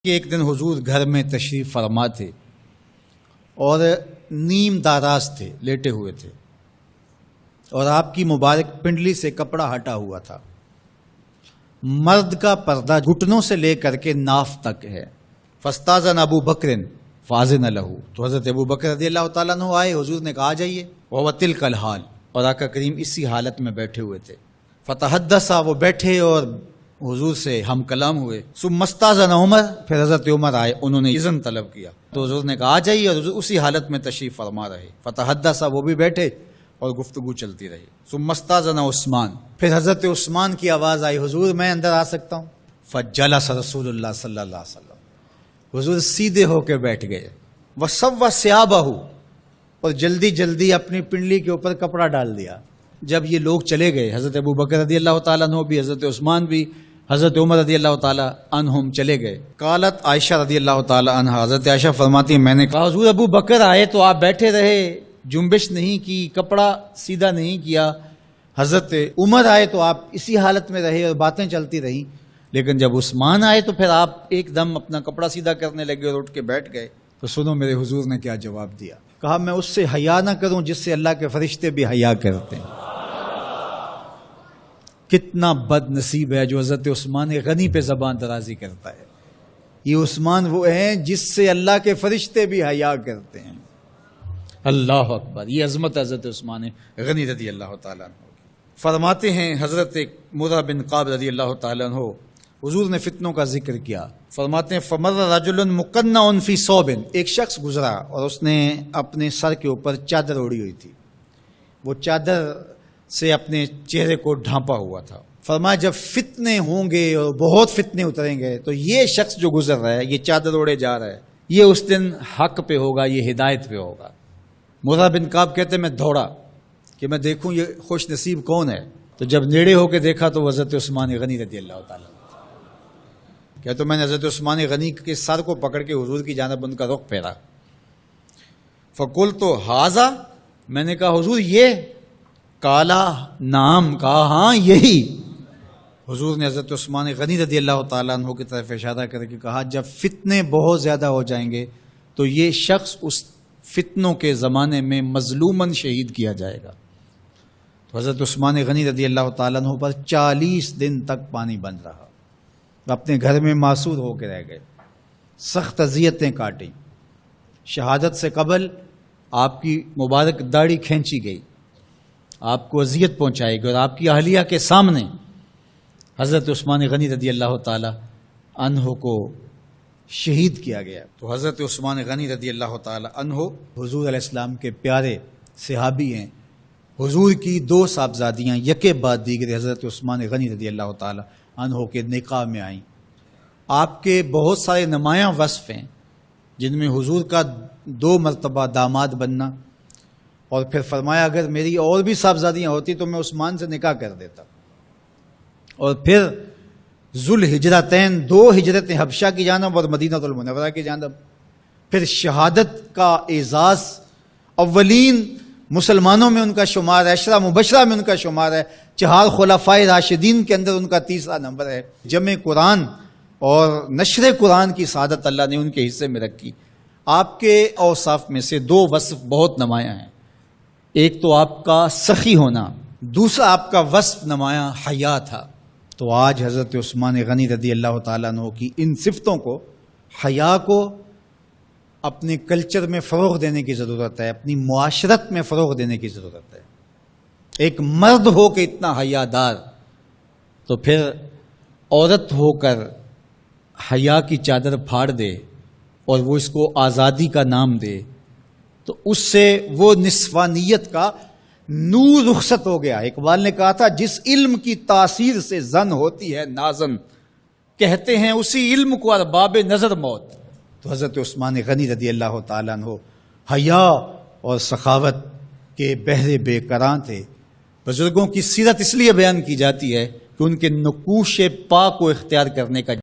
کہ ایک دن حضور گھر میں تشریف فرما تھے اور نیم داراز تھے، لیٹے ہوئے تھے، اور آپ کی مبارک پنڈلی سے کپڑا ہٹا ہوا تھا۔ مرد کا پردہ گھٹنوں سے لے کر کے ناف تک ہے۔ فاستاذن ابو بکر فاذن لہ، تو حضرت ابو بکر رضی اللہ تعالیٰ عنہ آئے، حضور نے کہا جائیے۔ وہو تلک الحال، اور آقا کریم اسی حالت میں بیٹھے ہوئے تھے۔ فتحدث، وہ بیٹھے اور حضور سے ہم کلام ہوئے۔ ثم استاذن عمر، پھر حضرت عمر آئے، انہوں نے اذن طلب کیا تو حضور نے کہا آ جائیے، اور حضور اسی حالت میں تشریف فرما رہے۔ فتحدث، وہ بھی بیٹھے اور گفتگو چلتی رہی۔ ثم استاذن عثمان، پھر حضرت عثمان کی آواز آئی، حضور میں اندر آ سکتا ہوں؟ فجلس رسول اللہ صلی اللہ علیہ وسلم، حضور سیدھے ہو کے بیٹھ گئے۔ وسوى ثيابہ، اور جلدی جلدی اپنی پنڈلی کے اوپر کپڑا ڈال دیا۔ جب یہ لوگ چلے گئے، حضرت ابو بکر رضی اللہ تعالیٰ عنہ بھی، حضرت عثمان بھی، حضرت عمر رضی اللہ تعالیٰ عنہم چلے گئے۔ قالت عائشہ رضی اللہ تعالیٰ عنہ، حضرت عائشہ فرماتی ہیں میں نے کہا حضور ابو بکر آئے تو آپ بیٹھے رہے، جنبش نہیں کی، کپڑا سیدھا نہیں کیا۔ حضرت عمر آئے تو آپ اسی حالت میں رہے اور باتیں چلتی رہیں، لیکن جب عثمان آئے تو پھر آپ ایک دم اپنا کپڑا سیدھا کرنے لگے اور اٹھ کے بیٹھ گئے۔ تو سنو میرے حضور نے کیا جواب دیا۔ کہا میں اس سے حیا نہ کروں جس سے اللہ کے فرشتے بھی حیا کرتے ہیں۔ کتنا بد نصیب ہے جو حضرت عثمان غنی پہ زبان درازی کرتا ہے۔ یہ عثمان وہ ہیں جس سے اللہ کے فرشتے بھی حیا کرتے ہیں۔ اللہ اکبر، یہ عظمت حضرت عثمان غنی رضی اللہ تعالیٰ عنہ۔ فرماتے ہیں حضرت مرہ بن قاب رضی اللہ تعالیٰ عنہ، حضور نے فتنوں کا ذکر کیا، فرماتے ہیں فمر رجل مقنع فی ثوب، ایک شخص گزرا اور اس نے اپنے سر کے اوپر چادر اوڑی ہوئی تھی، وہ چادر سے اپنے چہرے کو ڈھانپا ہوا تھا۔ فرمایا جب فتنے ہوں گے اور بہت فتنے اتریں گے تو یہ شخص جو گزر رہا ہے، یہ چادر اوڑے جا رہا ہے، یہ اس دن حق پہ ہوگا، یہ ہدایت پہ ہوگا۔ مرہ بن قاب کہتے ہیں میں دوڑا کہ میں دیکھوں یہ خوش نصیب کون ہے، تو جب نیڑے ہو کے دیکھا تو حضرت عثمان غنی رضی اللہ تعالیٰ، کہ تو میں نے حضرت عثمان غنی کے سر کو پکڑ کے حضور کی جانب ان کا رخ پھیرا۔ فقلت ھذا، میں نے کہا حضور یہ؟ کالا نام، کہا ہاں یہی۔ حضور نے حضرت عثمان غنی رضی اللہ تعالیٰ عنہ کی طرف اشارہ کر کے کہا جب فتنے بہت زیادہ ہو جائیں گے تو یہ شخص اس فتنوں کے زمانے میں مظلوماً شہید کیا جائے گا۔ تو حضرت عثمان غنی رضی اللہ تعالیٰ عنہ پر 40 دن تک پانی بند رہا، اپنے گھر میں معصور ہو کے رہ گئے، سخت اذیتیں کاٹیں۔ شہادت سے قبل آپ کی مبارک داڑھی کھینچی گئی، آپ کو اذیت پہنچائی گئی، اور آپ کی اہلیہ کے سامنے حضرت عثمان غنی رضی اللہ تعالی عنہ کو شہید کیا گیا۔ تو حضرت عثمان غنی رضی اللہ تعالی عنہ حضور علیہ السلام کے پیارے صحابی ہیں۔ حضور کی 2 صاحبزادیاں یکے بعد دیگر حضرت عثمان غنی رضی اللہ تعالی عنہ کے نکاح میں آئیں۔ آپ کے بہت سارے نمایاں وصف ہیں، جن میں حضور کا 2 مرتبہ داماد بننا، اور پھر فرمایا اگر میری اور بھی صاحبزادیاں ہوتی تو میں عثمان سے نکاح کر دیتا، اور پھر ذوالہجرتین 2 ہجرتیں، حبشہ کی جانب اور مدینہ المنورہ کی جانب، پھر شہادت کا اعزاز، اولین مسلمانوں میں ان کا شمار ہے، 10 مبشرہ میں ان کا شمار ہے، 4 خلفائے راشدین کے اندر ان کا 3را نمبر ہے، جمع قرآن اور نشر قرآن کی سعادت اللہ نے ان کے حصے میں رکھی۔ آپ کے اوصاف میں سے 2 وصف بہت نمایاں ہیں، ایک تو آپ کا سخی ہونا، دوسرا آپ کا وصف نمایاں حیا تھا۔ تو آج حضرت عثمان غنی رضی اللہ تعالیٰ عنہ کی ان صفتوں کو، حیا کو اپنے کلچر میں فروغ دینے کی ضرورت ہے، اپنی معاشرت میں فروغ دینے کی ضرورت ہے۔ ایک مرد ہو کے اتنا حیا دار، تو پھر عورت ہو کر حیا کی چادر پھاڑ دے اور وہ اس کو آزادی کا نام دے، تو اس سے وہ نسوانیت کا نور رخصت ہو گیا۔ اقبال نے کہا تھا جس علم کی تاثیر سے زن ہوتی ہے نازن، کہتے ہیں اسی علم کو ارباب نظر موت۔ تو حضرت عثمان غنی رضی اللہ تعالیٰ عنہ حیا اور سخاوت کے بہرے بے کراں تھے۔ بزرگوں کی سیرت اس لیے بیان کی جاتی ہے کہ ان کے نقوش پا کو اختیار کرنے کا